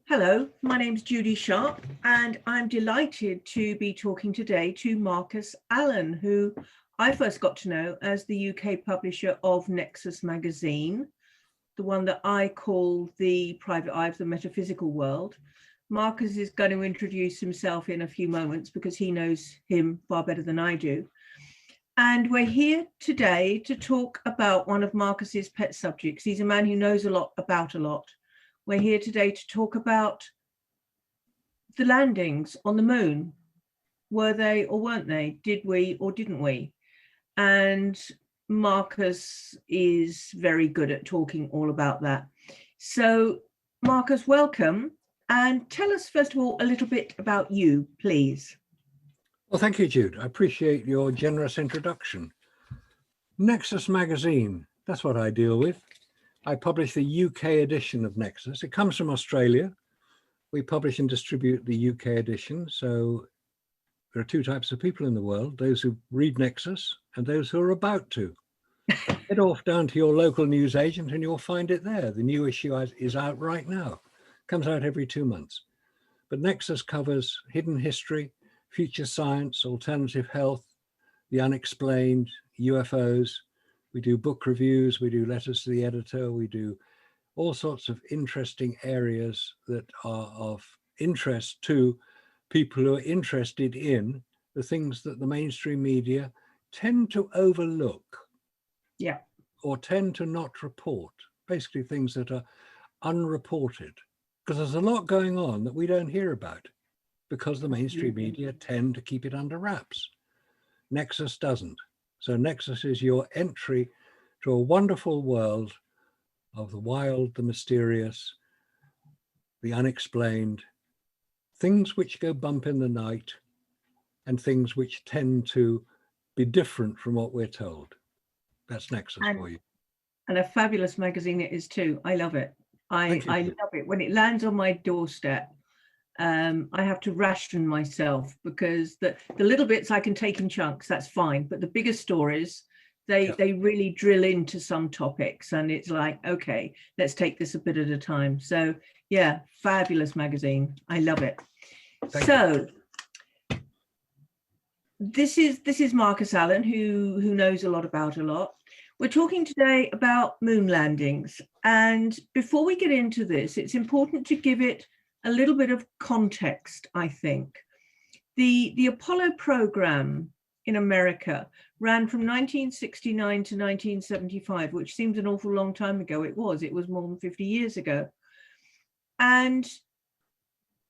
Hello, my name's Judy Sharp, and I'm delighted to be talking today to Marcus Allen, who I first got to know as the UK publisher of Nexus magazine, the one that I call the private eye of the metaphysical world. Marcus is going to introduce himself in a few moments because he knows him far better than I do. And we're here today to talk about one of Marcus's pet subjects. He's a man who knows a lot about a lot. We're here today to talk about the landings on the moon. Were they or weren't they? Did we or didn't we? And Marcus is very good at talking all about that. So Marcus, welcome. And tell us, first of all, a little bit about you, please. Well, thank you, Jude. I appreciate your generous introduction. Nexus magazine, that's what I deal with. I publish the UK edition of Nexus. It comes from Australia. We publish and distribute the UK edition. So there are two types of people in the world, those who read Nexus and those who are about to. Head off down to your local newsagent and you'll find it there. The new issue is out right now. Comes out every 2 months. But Nexus covers hidden history, future science, alternative health, the unexplained, UFOs. We do book reviews, we do letters to the editor, we do all sorts of interesting areas that are of interest to people who are interested in the things that the mainstream media tend to overlook. Yeah. Or tend to not report, basically things that are unreported. Because there's a lot going on that we don't hear about because the mainstream media tend to keep it under wraps. Nexus doesn't. So Nexus is your entry to a wonderful world of the wild, the mysterious, the unexplained, things which go bump in the night, and things which tend to be different from what we're told. That's Nexus for you. And a fabulous magazine it is too. I love it. I love it. When it lands on my doorstep, I have to ration myself because the little bits I can take in chunks, that's fine. But the bigger stories, they really drill into some topics and it's like, okay, let's take this a bit at a time. So yeah, fabulous magazine. I love it. So this is Marcus Allen, who knows a lot about a lot. We're talking today about moon landings. And before we get into this, it's important to give it a little bit of context, I think. The Apollo program in America ran from 1969 to 1975, which seems an awful long time ago. It was more than 50 years ago. And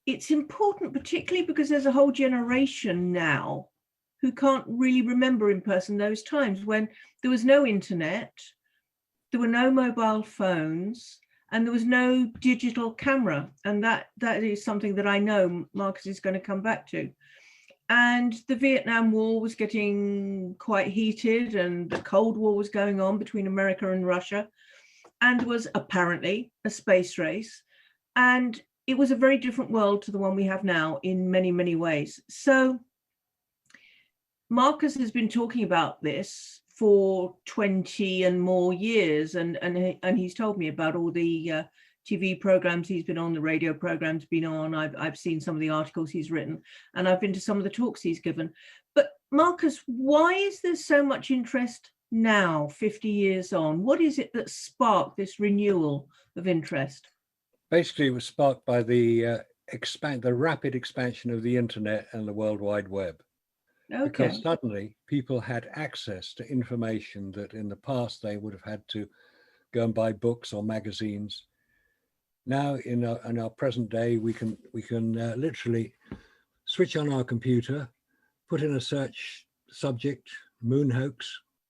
it's important, particularly because there's a whole generation now who can't really remember in person those times when there was no internet, there were no mobile phones, and there was no digital camera. And that is something that I know Marcus is going to come back to. And the Vietnam War was getting quite heated and the Cold War was going on between America and Russia. And there was apparently a space race. And it was a very different world to the one we have now in many, many ways. So Marcus has been talking about this for 20 and more years, and he's told me about all the TV programs he's been on, the radio programs been on. I've seen some of the articles he's written, and I've been to some of the talks he's given. But Marcus, why is there so much interest now, 50 years on? What is it that sparked this renewal of interest? Basically, it was sparked by the rapid expansion of the internet and the World Wide Web. Okay. Because suddenly people had access to information that in the past they would have had to go and buy books or magazines. Now in our present day, we can literally switch on our computer, put in a search subject, moon hoax,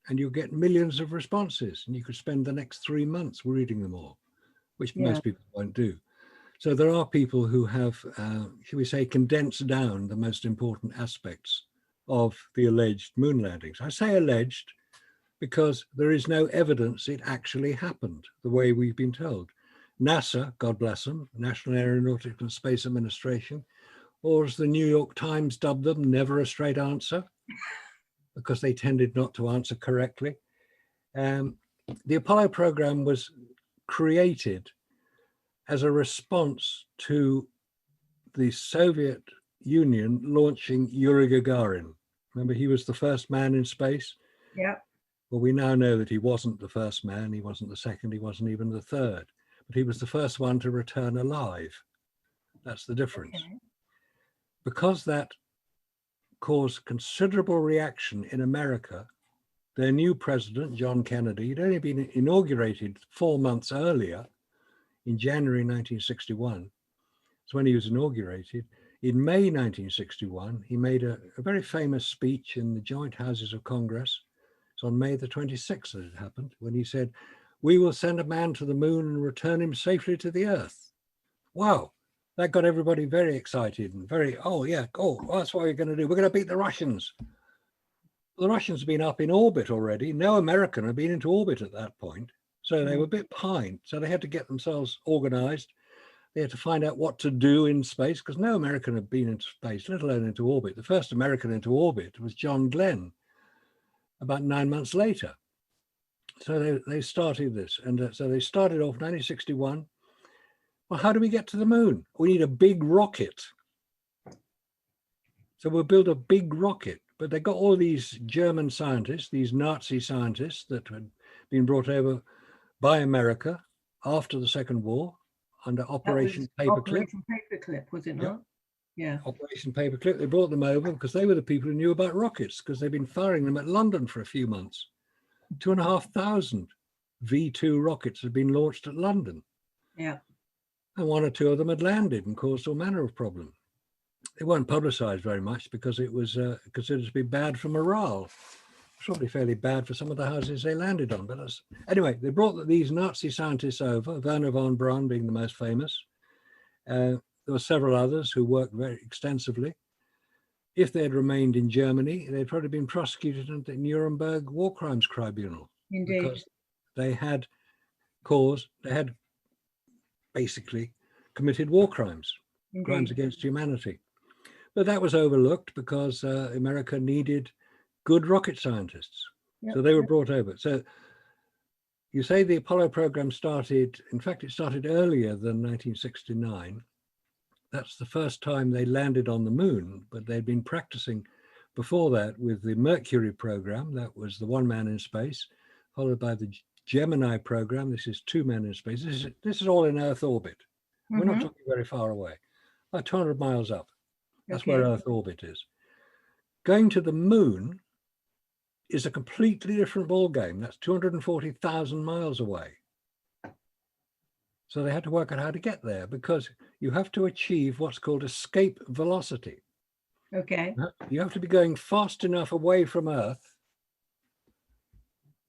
and you'll get millions of responses. And you could spend the next 3 months reading them all, which most people won't do. So there are people who have, should we say, condensed down the most important aspects of the alleged moon landings. I say alleged because there is no evidence it actually happened the way we've been told. NASA, God bless them, National Aeronautical and Space Administration, or as the New York Times dubbed them, never a straight answer, because they tended not to answer correctly. The Apollo program was created as a response to the Soviet Union launching Yuri Gagarin. Remember, he was the first man in space? Yeah. Well, we now know that he wasn't the first man, he wasn't the second, he wasn't even the third, but he was the first one to return alive. That's the difference. Okay. Because that caused considerable reaction in America, their new president, John Kennedy, had only been inaugurated 4 months earlier, in January 1961. That's when he was inaugurated. In May 1961, he made a very famous speech in the joint houses of Congress. It's on May the 26th that it happened, when he said, "We will send a man to the moon and return him safely to the Earth." Wow, that got everybody very excited and very, oh yeah, oh, that's what we're going to do. We're going to beat the Russians. The Russians have been up in orbit already. No American had been into orbit at that point. So they were a bit behind. So they had to get themselves organized. They had to find out what to do in space, because no American had been into space, let alone into orbit. The first American into orbit was John Glenn, about 9 months later. So they started this. And so they started off 1961. Well, how do we get to the moon? We need a big rocket. So we'll build a big rocket. But they got all these German scientists, these Nazi scientists that had been brought over by America after the Second War under Operation Paperclip. Operation Paperclip, was it not? Yeah. Operation Paperclip. They brought them over because they were the people who knew about rockets, because they'd been firing them at London for a few months. 2,500 V2 rockets had been launched at London. Yeah. And 1 or 2 of them had landed and caused all manner of problems. It weren't publicized very much because it was considered to be bad for morale. Probably fairly bad for some of the houses they landed on. But anyway, they brought these Nazi scientists over, Werner von Braun being the most famous. There were several others who worked very extensively. If they had remained in Germany, they'd probably been prosecuted at the Nuremberg War Crimes Tribunal. Indeed. Because they had basically committed war crimes, Indeed. crimes against humanity. But that was overlooked because America needed good rocket scientists. Yep. So they were brought over. So you say the Apollo program started, in fact, it started earlier than 1969. That's the first time they landed on the moon, but they'd been practicing before that with the Mercury program. That was the 1 man in space, followed by the Gemini program. This is 2 men in space. This is all in Earth orbit. We're not talking very far away, about 200 miles up. That's where Earth orbit is. Going to the moon is a completely different ballgame. That's 240,000 miles away. So they had to work out how to get there, because you have to achieve what's called escape velocity. Okay. You have to be going fast enough away from Earth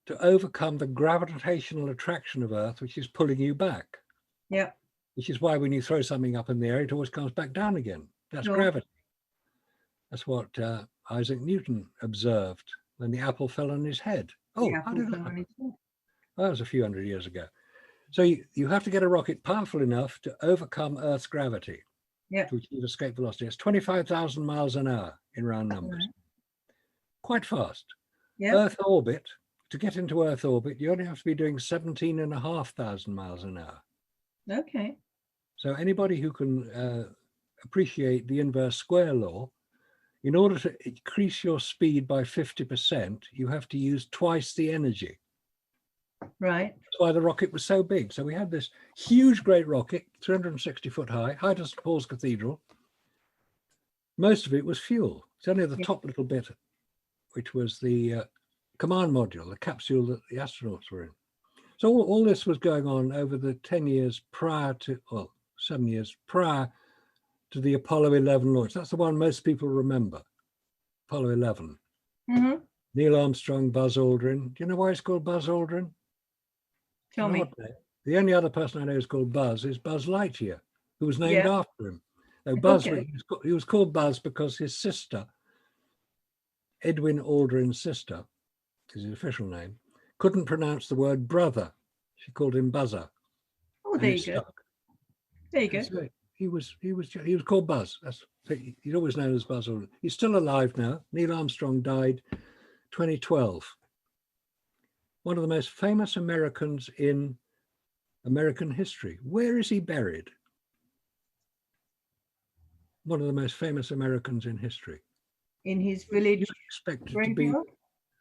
to overcome the gravitational attraction of Earth, which is pulling you back. Yeah. Which is why when you throw something up in the air, it always comes back down again. That's gravity. That's what Isaac Newton observed when the apple fell on his head. Oh, how did that happen? That was a few hundred years ago. So you have to get a rocket powerful enough to overcome Earth's gravity to achieve escape velocity. It's 25,000 miles an hour in round numbers. Quite fast. Earth orbit, to get into Earth orbit, you only have to be doing 17,500 miles an hour. Okay. So anybody who can appreciate the inverse square law, in order to increase your speed by 50%, you have to use twice the energy. Right. That's why the rocket was so big. So we had this huge, great rocket, 360 foot high, height of St. Paul's Cathedral. Most of it was fuel. It's only the top little bit, which was the command module, the capsule that the astronauts were in. So all this was going on over the 10 years prior to, well, 7 years prior to the Apollo 11 launch. That's the one most people remember, Apollo 11. Neil Armstrong, Buzz Aldrin. Do you know why it's called Buzz Aldrin? Tell me. The only other person I know who's called Buzz is Buzz Lightyear, who was named after him. No, Buzz, he was called Buzz because his sister, Edwin Aldrin's sister, is his official name, couldn't pronounce the word brother. She called him Buzzer. Oh, there you go. There you go. So he was called Buzz. He's always known as Buzz Aldrin. He's still alive now. Neil Armstrong died 2012. One of the most famous Americans in American history. Where is he buried? One of the most famous Americans in history. In his village You'd expect it to be graveyard?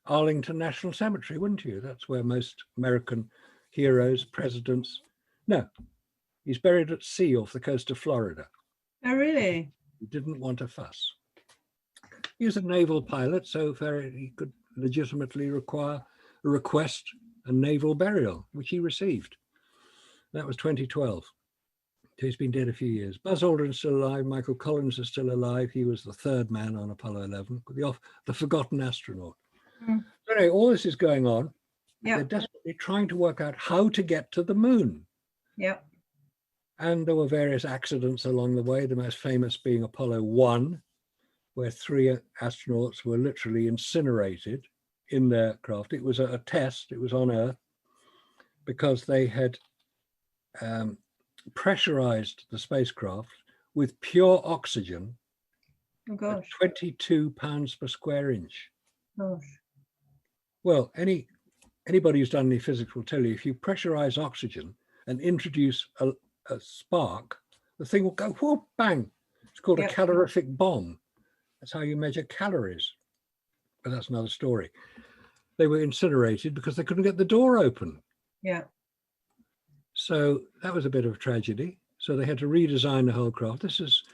Arlington National Cemetery, wouldn't you? That's where most American heroes, presidents. No, he's buried at sea off the coast of Florida. Oh, really? He didn't want a fuss. He was a naval pilot, so he could legitimately request a naval burial, which he received. That was 2012. He's been dead a few years. Buzz Aldrin's still alive. Michael Collins is still alive. He was the third man on Apollo 11, the forgotten astronaut. Mm. So anyway, all this is going on. Yeah. They're desperately trying to work out how to get to the moon. Yeah. And there were various accidents along the way, the most famous being Apollo 1, where 3 astronauts were literally incinerated in their craft. It was a test. It was on Earth because they had pressurized the spacecraft with pure oxygen Oh, at gosh. 22 pounds per square inch. Gosh. Well, anybody who's done any physics will tell you if you pressurize oxygen and introduce a spark, the thing will go whoop, bang. It's called a calorific bomb. That's how you measure calories. But that's another story. They were incinerated because they couldn't get the door open. Yeah. So that was a bit of a tragedy. So they had to redesign the whole craft. This is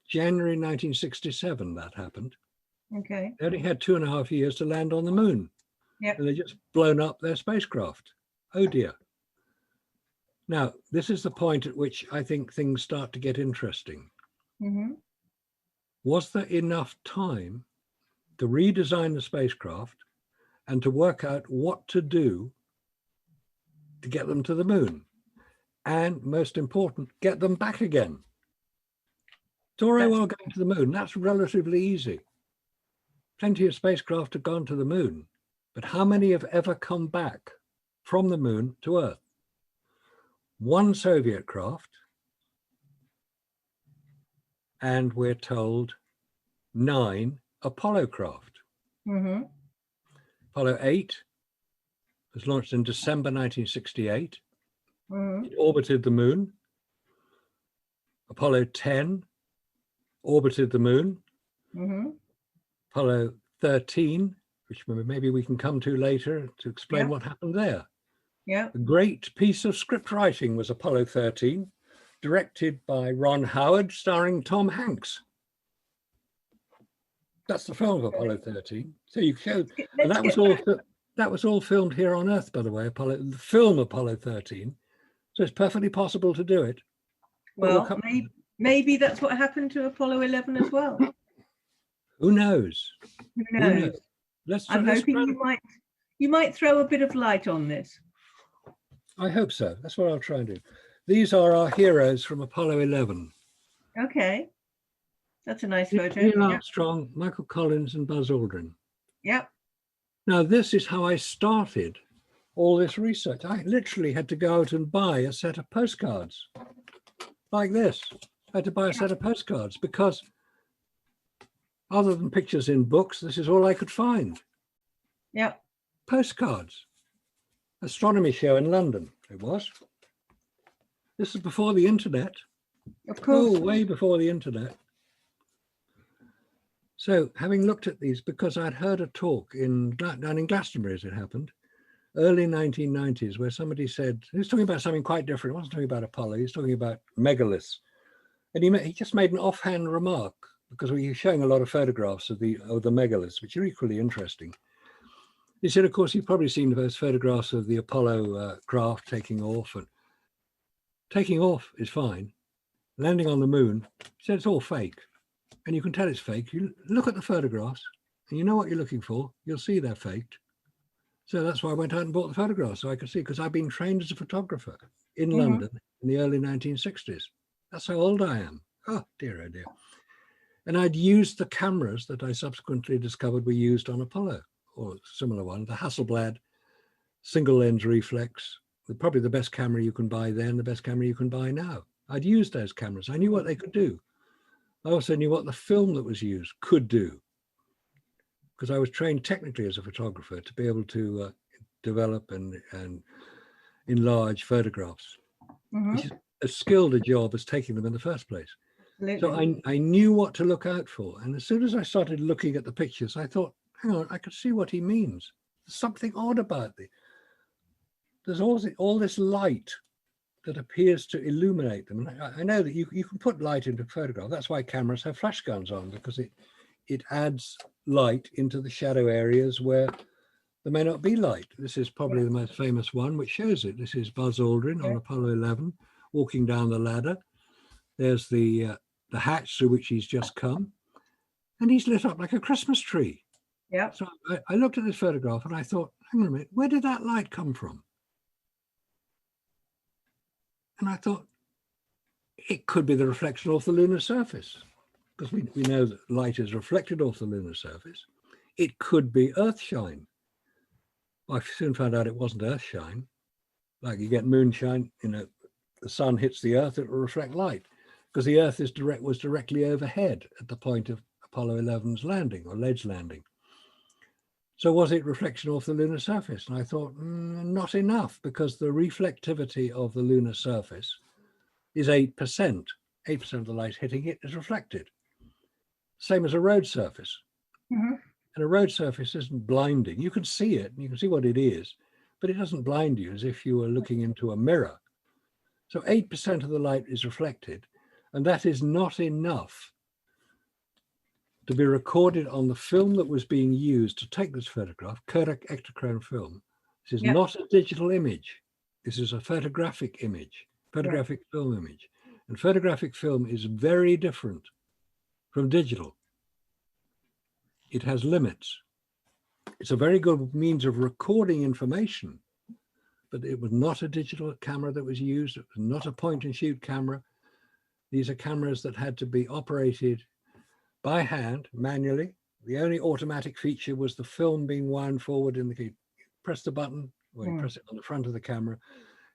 January 1967 that happened. Okay. They only had 2.5 years to land on the moon. Yep. And they just blown up their spacecraft. Oh dear. Now, this is the point at which I think things start to get interesting. Mm-hmm. Was there enough time to redesign the spacecraft and to work out what to do to get them to the moon? And most important, get them back again. It's all right well going to the moon. That's relatively easy. Plenty of spacecraft have gone to the moon, but how many have ever come back from the moon to Earth? 1 Soviet craft, and we're told 9 Apollo craft. Mm-hmm. Apollo 8 was launched in December 1968. Mm-hmm. It orbited the moon. Apollo 10 orbited the moon. Mm-hmm. Apollo 13, which maybe we can come to later to explain what happened there. Yeah. A great piece of script writing was Apollo 13, directed by Ron Howard, starring Tom Hanks. That's the film of Apollo 13. So you showed, and that was all filmed here on Earth, by the way. The film Apollo 13. So it's perfectly possible to do it. Well, maybe that's what happened to Apollo 11 as well. Who knows? Who knows? I'm hoping you might throw a bit of light on this. I hope so. That's what I'll try and do. These are our heroes from Apollo 11. Okay. That's a nice photo. Neil Armstrong, Michael Collins, and Buzz Aldrin. Yep. Now, this is how I started all this research. I literally had to go out and buy a set of postcards like this. I had to buy a set of postcards because other than pictures in books, this is all I could find. Yep. Postcards. Astronomy show in London, it was. This is before the internet. Of course. Oh, way before the internet. So having looked at these, because I'd heard a talk down in Glastonbury as it happened, early 1990s, where somebody said, he was talking about something quite different. He wasn't talking about Apollo, he was talking about megaliths. And he just made an offhand remark, because we were showing a lot of photographs of the megaliths, which are equally interesting. He said, of course, you've probably seen those photographs of the Apollo craft taking off. And taking off is fine. Landing on the moon, he said it's all fake. And you can tell it's fake. You look at the photographs and you know what you're looking for. You'll see they're faked. So that's why I went out and bought the photographs so I could see, because I've been trained as a photographer in London in the early 1960s. That's how old I am. Oh, dear, oh, dear. And I'd used the cameras that I subsequently discovered were used on Apollo, or similar one, the Hasselblad single lens reflex, probably the best camera you can buy then, the best camera you can buy now. I'd used those cameras. I knew what they could do. I also knew what the film that was used could do, because I was trained technically as a photographer to be able to develop and enlarge photographs. which is as skilled a job as taking them in the first place. So Absolutely. I knew what to look out for. And as soon as I started looking at the pictures, I thought, hang on, I could see what he means. There's something odd about it. There's all this light that appears to illuminate them. And I know that you can put light into a photograph. That's why cameras have flash guns on, because it adds light into the shadow areas where there may not be light. This is probably the most famous one, which shows it. This is Buzz Aldrin on Apollo 11, walking down the ladder. There's the hatch through which he's just come, and he's lit up like a Christmas tree. Yeah. So I looked at this photograph and I thought, hang on a minute, where did that light come from? And I thought, it could be the reflection off the lunar surface, because we know that light is reflected off the lunar surface. It could be earthshine. I soon found out it wasn't earthshine. Like you get moonshine, the sun hits the earth, it will reflect light, because the earth was directly overhead at the point of Apollo 11's landing, or ledge landing. So was it reflection off the lunar surface? And I thought, not enough, because the reflectivity of the lunar surface is 8%. 8% of the light hitting it is reflected. Same as a road surface. And a road surface isn't blinding. You can see it, and you can see what it is, but it doesn't blind you as if you were looking into a mirror. So 8% of the light is reflected, and that is not enough to be recorded on the film that was being used to take this photograph, Kodak Ektachrome film. This is not a digital image. This is a photographic image, photographic film image. And photographic film is very different from digital. It has limits. It's a very good means of recording information, but it was not a digital camera that was used. It was not a point and shoot camera. These are cameras that had to be operated by hand, manually. The only automatic feature was the film being wound forward in the key. Press the button, or you press it on the front of the camera.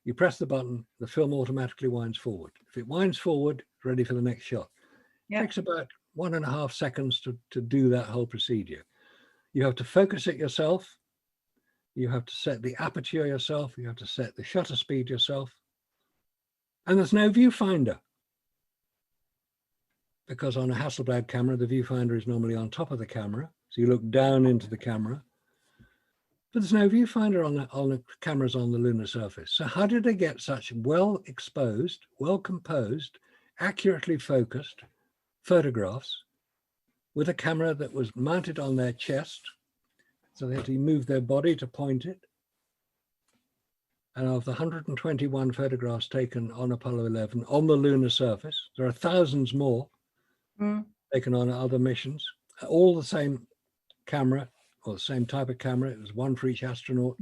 You press the button, the film automatically winds forward. If it winds forward, ready for the next shot. It takes about 1.5 seconds to do that whole procedure. You have to focus it yourself. You have to set the aperture yourself. You have to set the shutter speed yourself. And there's no viewfinder, because on a Hasselblad camera, the viewfinder is normally on top of the camera. So you look down into the camera, but there's no viewfinder on the cameras on the lunar surface. So how did they get such well exposed, well composed, accurately focused photographs with a camera that was mounted on their chest? So they had to move their body to point it. And of the 121 photographs taken on Apollo 11 on the lunar surface, there are thousands more taken on other missions, all the same camera, or the same type of camera. It was one for each astronaut,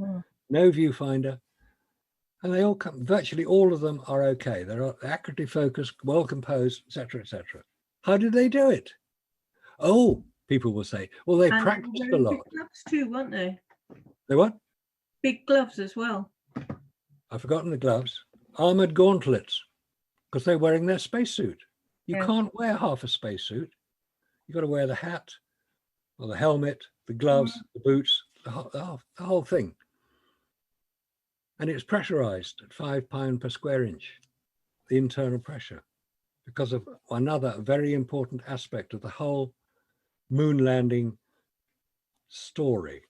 no viewfinder. And they all come, virtually all of them are okay. They're accurately focused, well composed, etc., etc. How did they do it? Oh, people will say, well, they practiced a lot. Big gloves too, weren't they? They what? Big gloves as well. I've forgotten the gloves. Armored gauntlets, because they're wearing their spacesuit. You can't wear half a spacesuit. You've got to wear the hat, or the helmet, the gloves, the boots, the whole thing. And it's pressurized at 5 pounds per square inch, the internal pressure, because of another very important aspect of the whole moon landing story.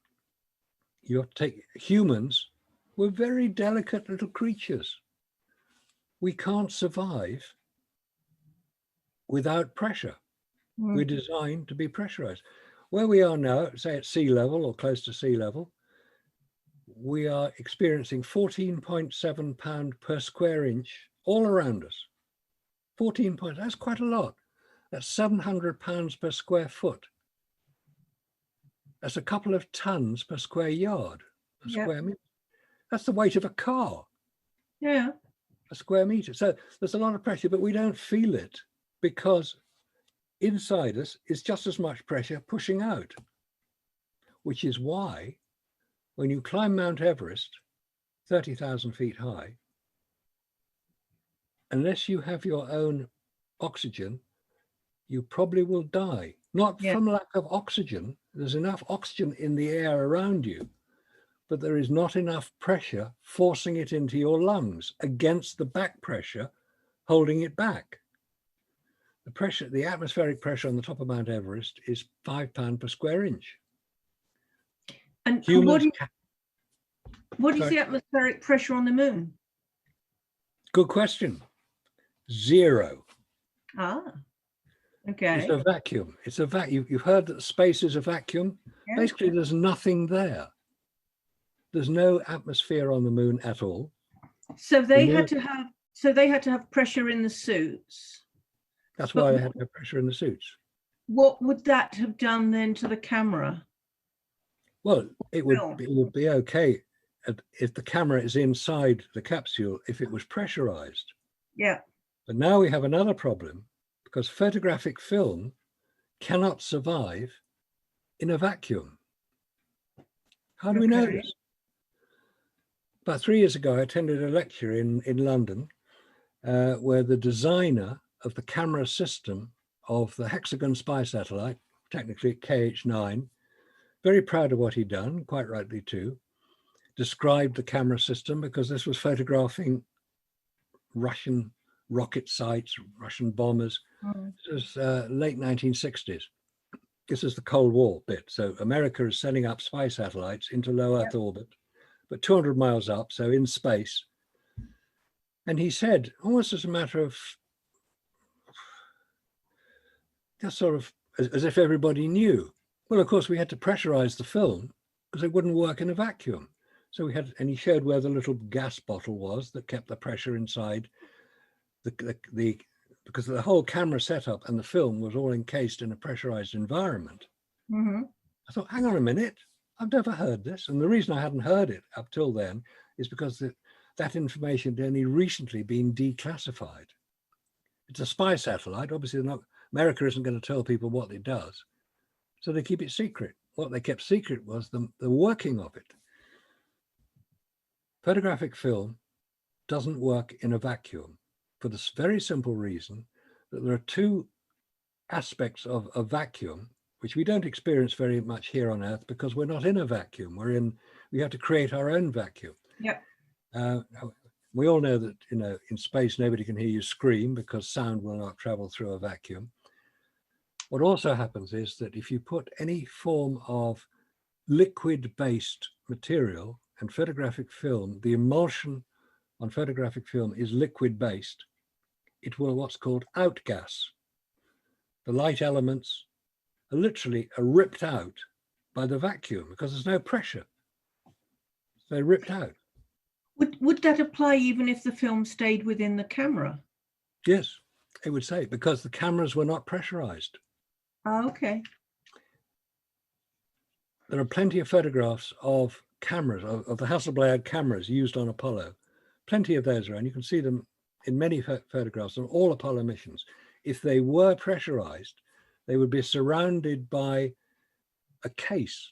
You have to take humans. We're very delicate little creatures. We can't survive without pressure. We're designed to be pressurized. Where we are now, say at sea level or close to sea level, we are experiencing 14.7 pounds per square inch all around us. 14 points, that's quite a lot. That's 700 pounds per square foot. That's a couple of tons per square yard, a square meter. That's the weight of a car. A square meter. So there's a lot of pressure, but we don't feel it, because inside us is just as much pressure pushing out, which is why when you climb Mount Everest, 30,000 feet high, unless you have your own oxygen, you probably will die. Not from lack of oxygen. There's enough oxygen in the air around you, but there is not enough pressure forcing it into your lungs against the back pressure holding it back. The pressure, the atmospheric pressure on the top of Mount Everest is 5 pounds per square inch. And Humans what is the atmospheric pressure on the moon? Good question. 0. Ah, okay. It's a vacuum. It's a vacuum. You've heard that space is a vacuum. Yeah. Basically, there's nothing there. There's no atmosphere on the moon at all. So they had to have pressure in the suits. That's why they had to have pressure in the suits. What would that have done then to the camera? Well, it would be okay if the camera is inside the capsule if it was pressurized. Yeah. But now we have another problem because photographic film cannot survive in a vacuum. How do we know this? About 3 years ago, I attended a lecture in London where the designer of the camera system of the Hexagon spy satellite, technically KH-9, very proud of what he'd done, quite rightly too, described the camera system because this was photographing Russian rocket sites, Russian bombers. This was late 1960s. This is the Cold War bit. So America is sending up spy satellites into low Earth orbit, but 200 miles up, so in space. And he said, almost as a matter of, just sort of as if everybody knew. Well, of course, we had to pressurize the film because it wouldn't work in a vacuum. So we had, and he showed where the little gas bottle was that kept the pressure inside because the whole camera setup and the film was all encased in a pressurized environment. Mm-hmm. I thought, hang on a minute, I've never heard this. And the reason I hadn't heard it up till then is because that information had only recently been declassified. It's a spy satellite. Obviously, America isn't going to tell people what it does. So they keep it secret. What they kept secret was the working of it. Photographic film doesn't work in a vacuum for the very simple reason that there are two aspects of a vacuum which we don't experience very much here on Earth because we're not in a vacuum. We have to create our own vacuum. Yeah. We all know that, in space, nobody can hear you scream because sound will not travel through a vacuum. What also happens is that if you put any form of liquid-based material and photographic film, the emulsion on photographic film is liquid-based, it will what's called outgas. The light elements are literally ripped out by the vacuum because there's no pressure. They're ripped out. Would that apply even if the film stayed within the camera? Yes, it would say, because the cameras were not pressurized. Oh, okay. There are plenty of photographs of cameras, of the Hasselblad cameras used on Apollo. Plenty of those around. You can see them in many photographs on all Apollo missions. If they were pressurized, they would be surrounded by a case.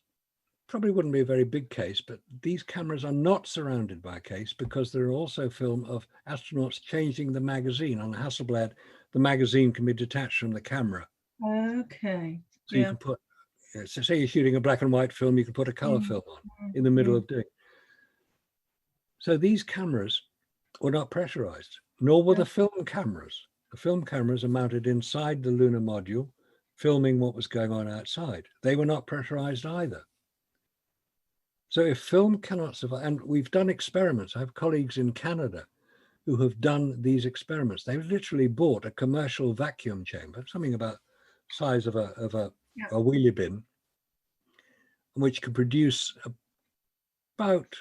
Probably wouldn't be a very big case, but these cameras are not surrounded by a case because there are also film of astronauts changing the magazine. On the Hasselblad, the magazine can be detached from the camera. Okay. So you can put, so say you're shooting a black and white film, you can put a color film on in the middle of doing it. So these cameras were not pressurized, nor were the film cameras. The film cameras are mounted inside the lunar module, filming what was going on outside. They were not pressurized either. So if film cannot survive, and we've done experiments, I have colleagues in Canada who have done these experiments. They've literally bought a commercial vacuum chamber, something about the size of a wheelie bin, which can produce about,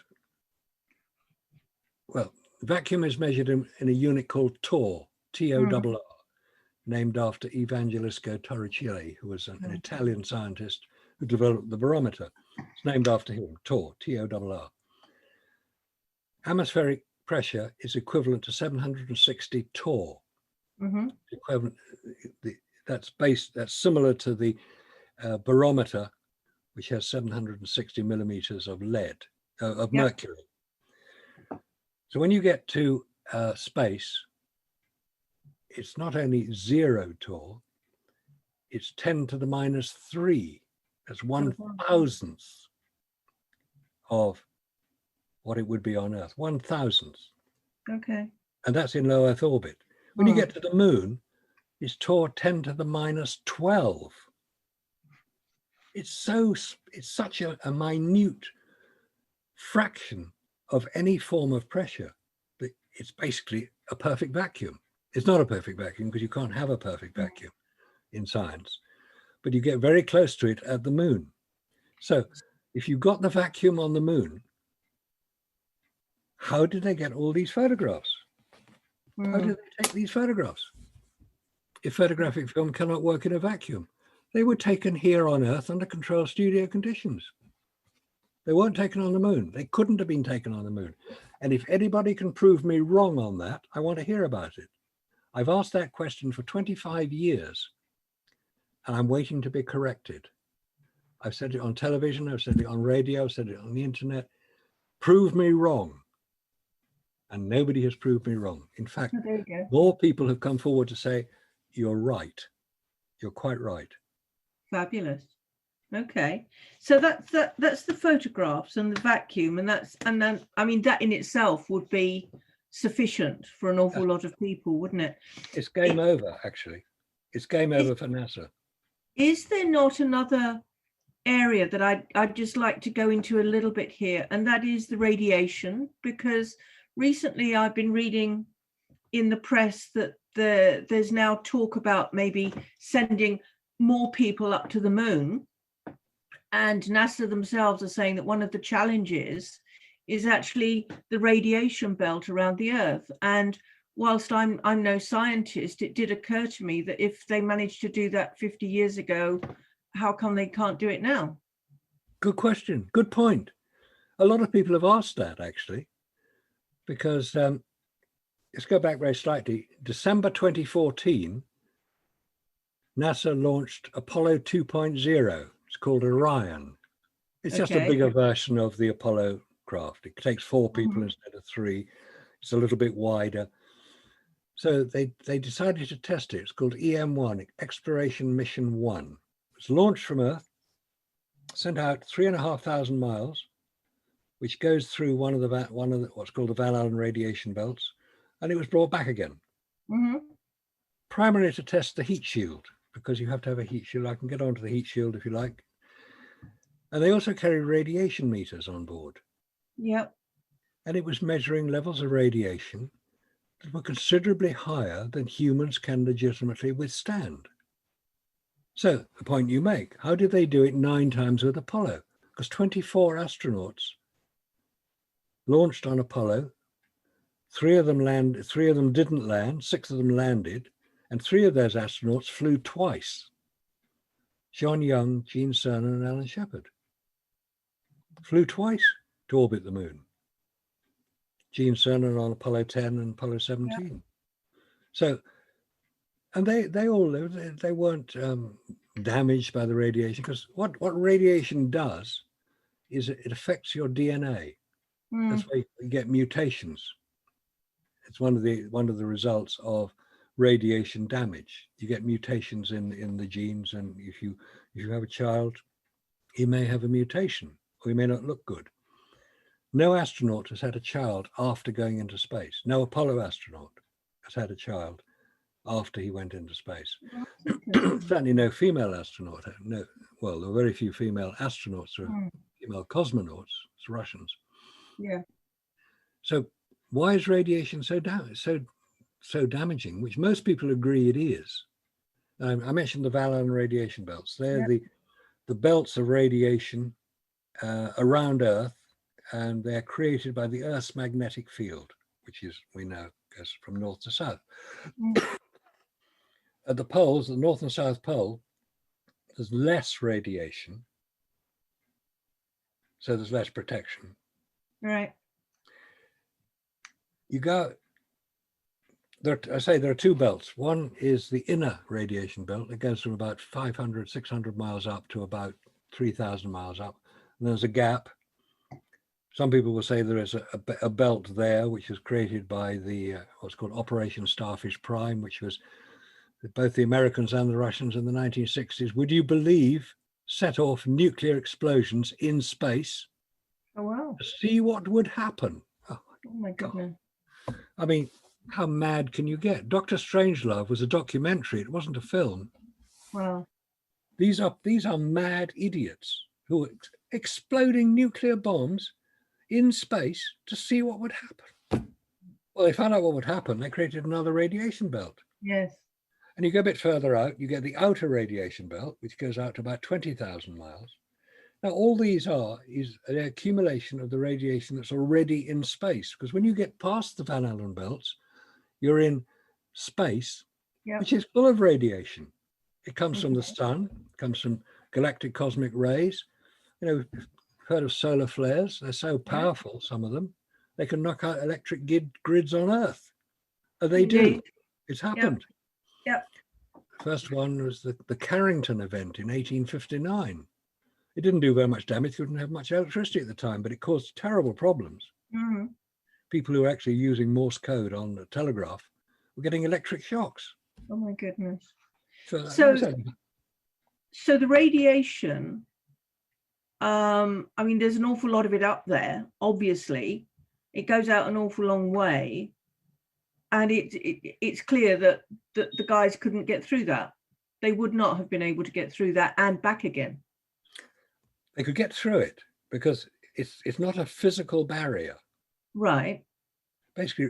well, vacuum is measured in a unit called torr, T-O-R-R, named after Evangelisco Torricelli, who was an Italian scientist who developed the barometer. It's named after him, torr, T-O-R-R. Atmospheric pressure is equivalent to 760 torr. Equivalent, that's similar to the barometer, which has 760 millimeters of lead, of mercury. So when you get to space, it's not only 0 torr, it's 10 to the minus 3. That's 1,000th of what it would be on Earth, 1,000th. Okay. And that's in low Earth orbit. When you get to the moon, it's 10 to the minus 12. It's such a minute fraction of any form of pressure that it's basically a perfect vacuum. It's not a perfect vacuum because you can't have a perfect vacuum in science, but you get very close to it at the moon. So if you got the vacuum on the moon, how did they get all these photographs? How did they take these photographs? If photographic film cannot work in a vacuum, they were taken here on Earth under controlled studio conditions. They weren't taken on the moon. They couldn't have been taken on the moon. And if anybody can prove me wrong on that, I want to hear about it. I've asked that question for 25 years, and I'm waiting to be corrected. I've said it on television, I've said it on radio, I've said it on the internet. Prove me wrong. And nobody has proved me wrong. In fact, more people have come forward to say, you're right. You're quite right. Fabulous. Okay, so that's the photographs and the vacuum, and then I mean that in itself would be sufficient for an awful lot of people, wouldn't it? It's game over, actually. It's game over for NASA. Is there not another area that I'd just like to go into a little bit here, and that is the radiation? Because recently I've been reading in the press that there's now talk about maybe sending more people up to the moon. And NASA themselves are saying that one of the challenges is actually the radiation belt around the Earth. And whilst I'm no scientist, it did occur to me that if they managed to do that 50 years ago, how come they can't do it now? Good question. Good point. A lot of people have asked that, actually, because let's go back very slightly. December 2014, NASA launched Apollo 2.0. It's called Orion. It's just a bigger version of the Apollo craft. It takes 4 people instead of 3. It's a little bit wider. So they decided to test it. It's called EM1, Exploration Mission 1. It's launched from Earth, sent out 3,500 miles, which goes through one of the what's called the Van Allen radiation belts, and it was brought back again. Primarily to test the heat shield, because you have to have a heat shield. I can get onto the heat shield if you like. And they also carry radiation meters on board. Yep. And it was measuring levels of radiation that were considerably higher than humans can legitimately withstand. So the point you make, how did they do it 9 times with Apollo? Because 24 astronauts launched on Apollo. 3 of them didn't land, 6 of them landed, and 3 of those astronauts flew twice. John Young, Gene Cernan, and Alan Shepard flew twice to orbit the moon. Gene Cernan on Apollo 10 and Apollo 17. Yeah. So, and they all lived. They weren't damaged by the radiation, because what radiation does is it affects your DNA. That's why you get mutations. It's one of the results of radiation damage. You get mutations in the genes, and if you have a child, he may have a mutation, or he may not look good. No astronaut has had a child after going into space. No Apollo astronaut has had a child after he went into space. Certainly no female astronaut. No, well, there are very few female astronauts or female cosmonauts. It's Russians. Yeah. So why is radiation so damaging, which most people agree it is? I mentioned the Van Allen radiation belts. They're the belts of radiation around Earth, and they're created by the Earth's magnetic field, which is, we know, goes from north to south. At the poles, the North and South Pole, there's less radiation, so there's less protection. Right. You go, there are 2 belts. One is the inner radiation belt. It goes from about 500, 600 miles up to about 3,000 miles up. And there's a gap. Some people will say there is a belt there, which was created by the what's called Operation Starfish Prime, which was both the Americans and the Russians in the 1960s. Would you believe set off nuclear explosions in space? Oh, wow. to see what would happen. Oh, Oh, my God. goodness. I mean, how mad can you get? Dr. Strangelove was a documentary. It wasn't a film. Wow. These are mad idiots who are exploding nuclear bombs in space to see what would happen. Well, they found out what would happen. They created another radiation belt. Yes. And you go a bit further out, you get the outer radiation belt, which goes out to about 20,000 miles. Now, all these is an accumulation of the radiation that's already in space, because when you get past the Van Allen belts, you're in space, Yep. which is full of radiation. It comes from the Okay. sun, it comes from galactic cosmic rays. You know, heard of solar flares? They're so powerful, some of them, they can knock out electric grids on Earth. They do. Indeed. It's happened. Yep. First one was the Carrington event in 1859. It didn't do very much damage. We didn't have much electricity at the time, but it caused terrible problems. Mm-hmm. People who were actually using Morse code on the telegraph were getting electric shocks. Oh, my goodness. So So the radiation, I mean, there's an awful lot of it up there, obviously. It goes out an awful long way. And it's clear that the guys couldn't get through that. They would not have been able to get through that and back again. they could get through it because it's not a physical barrier. Right. Basically,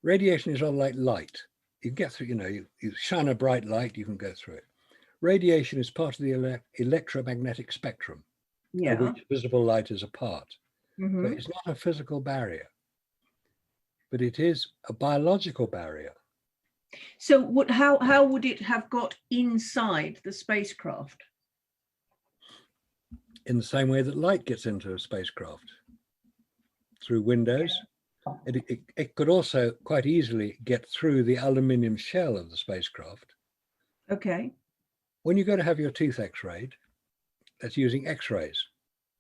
radiation is unlike light. You can get through, you shine a bright light, you can go through it. Radiation is part of the electromagnetic spectrum, Yeah. of which visible light is a part. Mm-hmm. So it's not a physical barrier, but it is a biological barrier. So how would it have got inside the spacecraft? In the same way that light gets into a spacecraft, through windows. It could also quite easily get through the aluminium shell of the spacecraft. Okay. When you go to have your teeth x-rayed, that's using x-rays.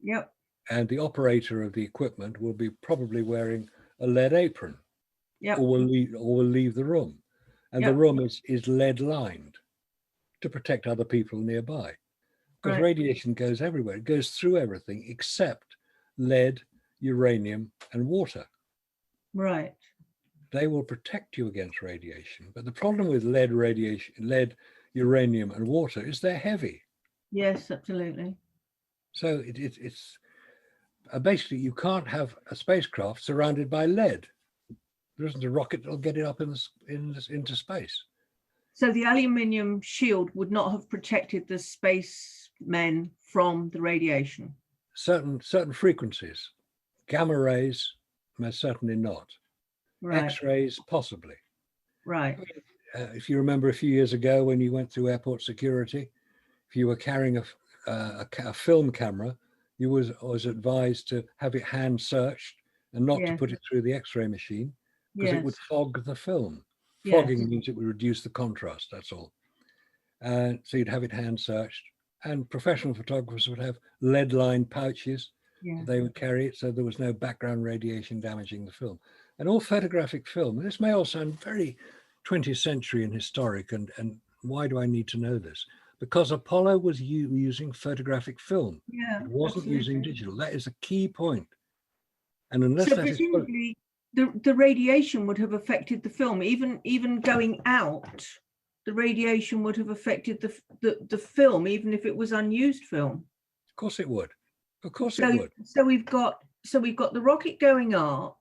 Yep. And the operator of the equipment will be probably wearing a lead apron. Yep. Or will leave the room. And the room is lead lined to protect other people nearby. Because radiation goes everywhere. It goes through everything except lead, uranium, and water. Right. They will protect you against radiation. But the problem with lead, uranium, and water is they're heavy. Yes, absolutely. So it's basically you can't have a spacecraft surrounded by lead. There isn't a rocket that'll get it up into space. So the aluminium shield would not have protected the spacemen from the radiation. Certain frequencies, gamma rays, most certainly not. Right. X-rays, possibly. Right. If you remember a few years ago when you went through airport security, if you were carrying a film camera, you was advised to have it hand searched and not to put it through the X-ray machine because it would fog the film. Fogging means it would reduce the contrast, that's all. And so you'd have it hand searched, and professional photographers would have lead-lined pouches. They would carry it so there was no background radiation damaging the film. And all photographic film, and this may all sound very 20th century and historic, and why do I need to know this? Because Apollo was using photographic film. It wasn't using digital. That is a key point. And unless so that presumably the radiation would have affected the film, even going out, the radiation would have affected the film, even if it was unused film. Of course it would. Of course it would. So we've got the rocket going up.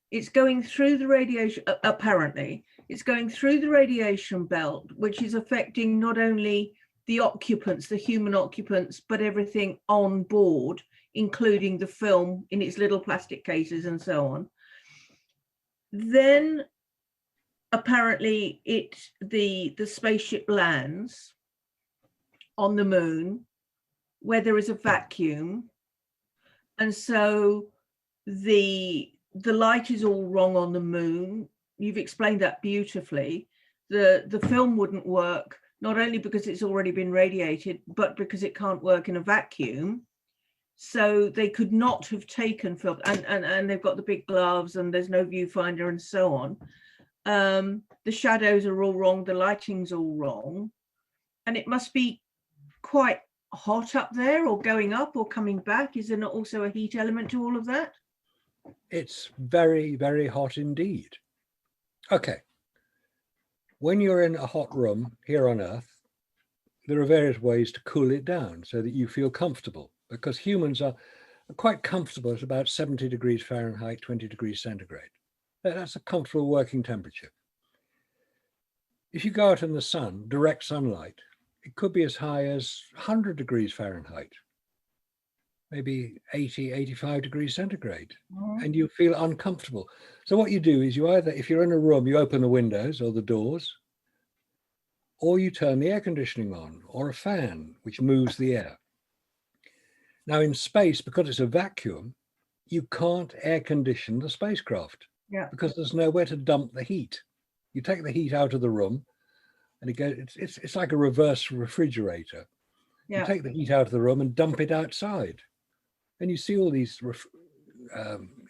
It's going through the radiation, apparently. It's going through the radiation belt, which is affecting not only the occupants, the human occupants, but everything on board, including the film in its little plastic cases and so on. Then apparently the spaceship lands on the moon where there is a vacuum. And so the light is all wrong on the moon. You've explained that beautifully. The film wouldn't work, not only because it's already been radiated, but because it can't work in a vacuum. So they could not have taken film, and they've got the big gloves and there's no viewfinder and so on. The shadows are all wrong, the lighting's all wrong. And it must be quite hot up there, or going up or coming back? Is there not also a heat element to all of that? It's very, very hot indeed. Okay. When you're in a hot room here on Earth, there are various ways to cool it down so that you feel comfortable, because humans are quite comfortable at about 70 degrees Fahrenheit, 20 degrees centigrade. That's a comfortable working temperature. If you go out in the sun, direct sunlight, it could be as high as 100 degrees Fahrenheit, maybe 80, 85 degrees centigrade, and you feel uncomfortable. So what you do is you either, if you're in a room, you open the windows or the doors, or you turn the air conditioning on, or a fan, which moves the air. Now in space, because it's a vacuum, you can't air condition the spacecraft because there's nowhere to dump the heat. You take the heat out of the room and it goes, it's like a reverse refrigerator. You take the heat out of the room and dump it outside. And you see all these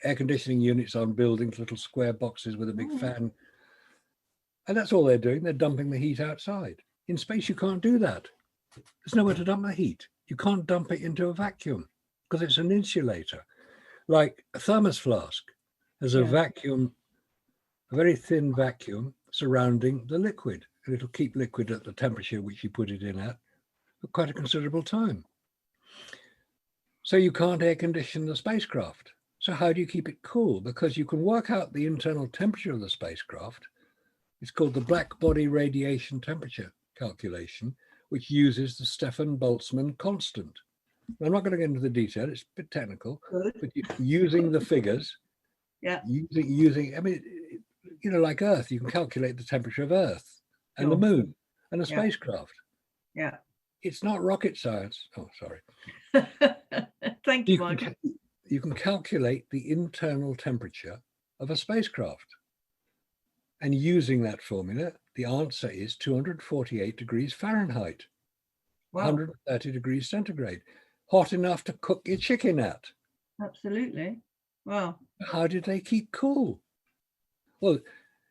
air conditioning units on buildings, little square boxes with a big fan. And that's all they're doing. They're dumping the heat outside. In space, you can't do that. There's nowhere to dump the heat. You can't dump it into a vacuum because it's an insulator. Like a thermos flask has a vacuum, a very thin vacuum surrounding the liquid. And it'll keep liquid at the temperature which you put it in at for quite a considerable time. So you can't air condition the spacecraft. So how do you keep it cool? Because you can work out the internal temperature of the spacecraft. It's called the black body radiation temperature calculation, which uses the Stefan Boltzmann constant. I'm not going to get into the detail, it's a bit technical, but using the figures, using, I mean, you know, like Earth, you can calculate the temperature of Earth and the moon and a spacecraft. It's not rocket science. Oh, sorry. Thank you, Mike. You can calculate the internal temperature of a spacecraft. And using that formula, the answer is 248 degrees Fahrenheit, 130 degrees centigrade, hot enough to cook your chicken at. Absolutely. Wow. How did they keep cool? Well,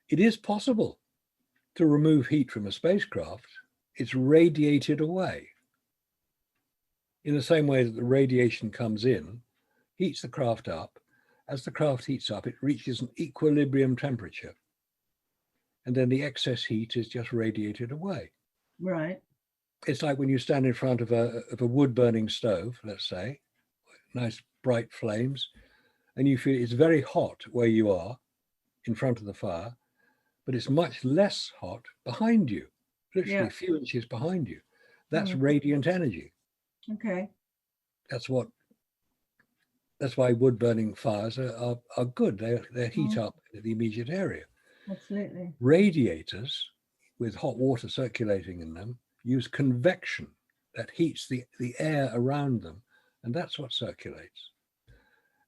it is possible to remove heat from a spacecraft. It's radiated away. In the same way that the radiation comes in, heats the craft up. As the craft heats up, it reaches an equilibrium temperature. And then the excess heat is just radiated away. Right. It's like when you stand in front of a wood-burning stove, let's say, nice bright flames, and you feel it's very hot where you are in front of the fire, but it's much less hot behind you, literally a few inches behind you. That's radiant energy. Okay. That's why wood-burning fires are good. They heat up the immediate area. Absolutely. Radiators with hot water circulating in them use convection that heats the air around them, and that's what circulates.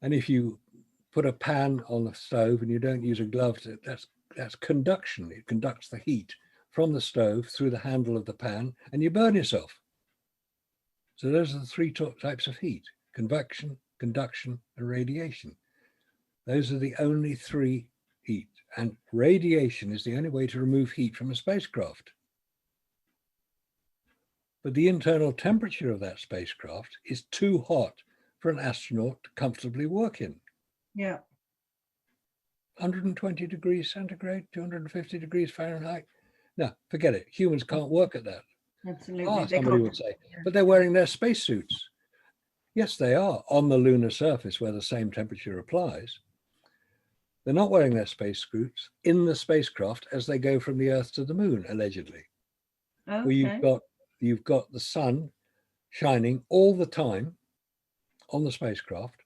And if you put a pan on the stove and you don't use a glove, that's conduction. It conducts the heat from the stove through the handle of the pan, and you burn yourself. So those are the three types of heat: convection, conduction, and radiation. Those are the only three heat, and radiation is the only way to remove heat from a spacecraft. But the internal temperature of that spacecraft is too hot for an astronaut to comfortably work in. 120 degrees centigrade, 250 degrees Fahrenheit. No, forget it. Humans can't work at that. Absolutely. Somebody would say, but they're wearing their spacesuits. Yes, they are on the lunar surface where the same temperature applies. They're not wearing their spacesuits in the spacecraft as they go from the Earth to the moon, allegedly. Okay. Where you've got the sun shining all the time on the spacecraft.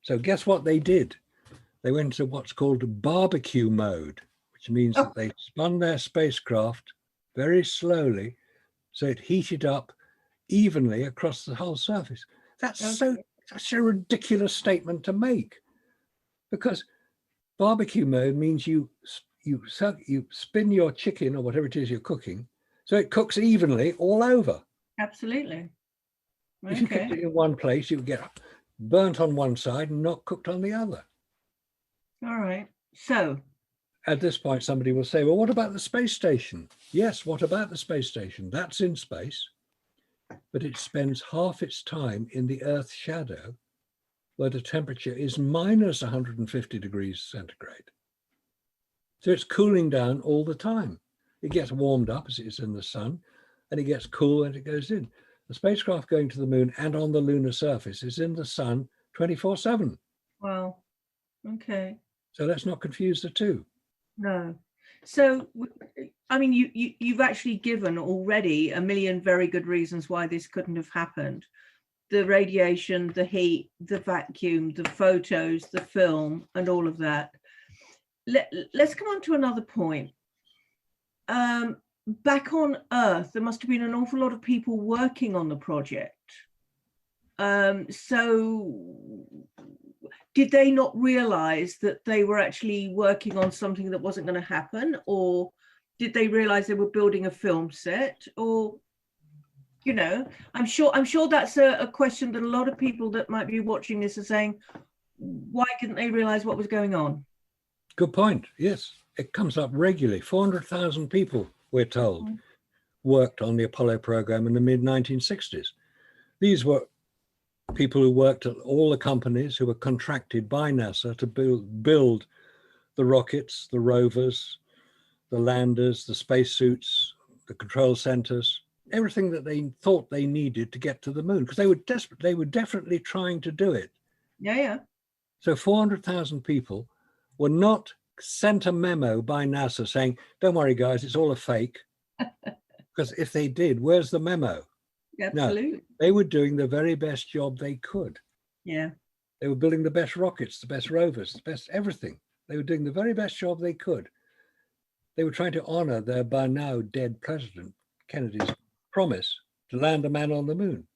So guess what they did? They went to what's called barbecue mode, which means that they spun their spacecraft very slowly so it heated up evenly across the whole surface. That's such a ridiculous statement to make, because barbecue mode means you spin your chicken or whatever it is you're cooking so it cooks evenly all over. Absolutely. If you cooked it in one place, you would get burnt on one side and not cooked on the other. All right. So at this point, somebody will say, well, what about the space station? Yes, what about the space station? That's in space. but it spends half its time in the Earth's shadow, where the temperature is minus 150 degrees centigrade. So it's cooling down all the time. It gets warmed up as it is in the sun, and it gets cool and it goes in. The spacecraft going to the moon and on the lunar surface is in the sun 24/7. Wow. Okay. So let's not confuse the two. No. So, I mean, you've actually given already a million very good reasons why this couldn't have happened. The radiation, the heat, the vacuum, the photos, the film, and all of that. Let's come on to another point. Back on Earth, there must have been an awful lot of people working on the project. So did they not realize that they were actually working on something that wasn't going to happen? Or did they realize they were building a film set? Or, you know, I'm sure that's a question that a lot of people that might be watching this are saying, why didn't they realize what was going on? Good point. Yes, it comes up regularly. 400,000 people, we're told, worked on the Apollo program in the mid-1960s. These were people who worked at all the companies who were contracted by NASA to build the rockets, the rovers, the landers, the spacesuits, the control centers, everything that they thought they needed to get to the moon, because they were desperate. They were definitely trying to do it. Yeah. So 400,000 people were not sent a memo by NASA saying, don't worry, guys, it's all a fake. Because if they did, where's the memo? Absolutely. No, they were doing the very best job they could. Yeah. They were building the best rockets, the best rovers, the best everything. They were doing the very best job they could. They were trying to honor their by now dead President Kennedy's promise to land a man on the moon.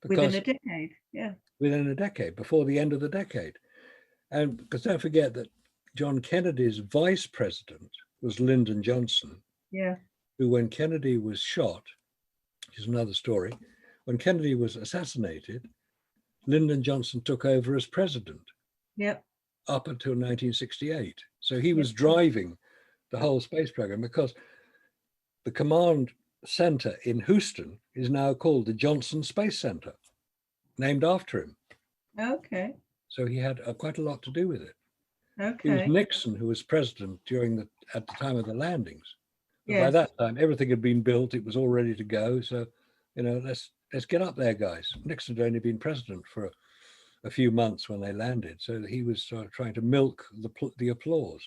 Within a decade, yeah. Within a decade, before the end of the decade. And because don't forget that John Kennedy's vice president was Lyndon Johnson, yeah, who, when Kennedy was shot, which is another story, when Kennedy was assassinated, Lyndon Johnson took over as president. Yep. Up until 1968. So he was driving the whole space program, because the command center in Houston is now called the Johnson Space Center, named after him. Okay. So he had quite a lot to do with it. Okay. It was Nixon who was president at the time of the landings. But yes. By that time, everything had been built. It was all ready to go. So, let's get up there, guys. Nixon had only been president for a few months when they landed. So he was sort of trying to milk the applause.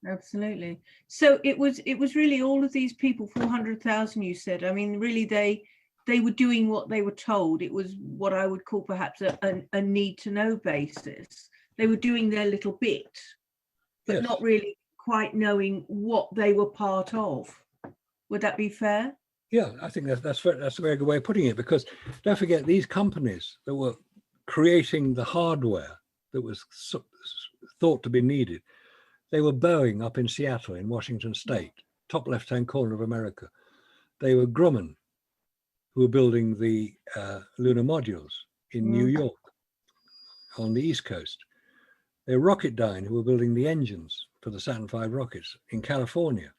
Absolutely. So it was really all of these people, 400,000, you said. I mean, really, they were doing what they were told. It was what I would call perhaps a need to know basis. They were doing their little bit, but not really quite knowing what they were part of. Would that be fair? Yeah, I think that's a very good way of putting it, because don't forget, these companies that were creating the hardware that was thought to be needed, they were Boeing up in Seattle in Washington State, top left-hand corner of America. They were Grumman, who were building the lunar modules in New York on the East Coast. They were Rocketdyne, who were building the engines for the Saturn V rockets in California.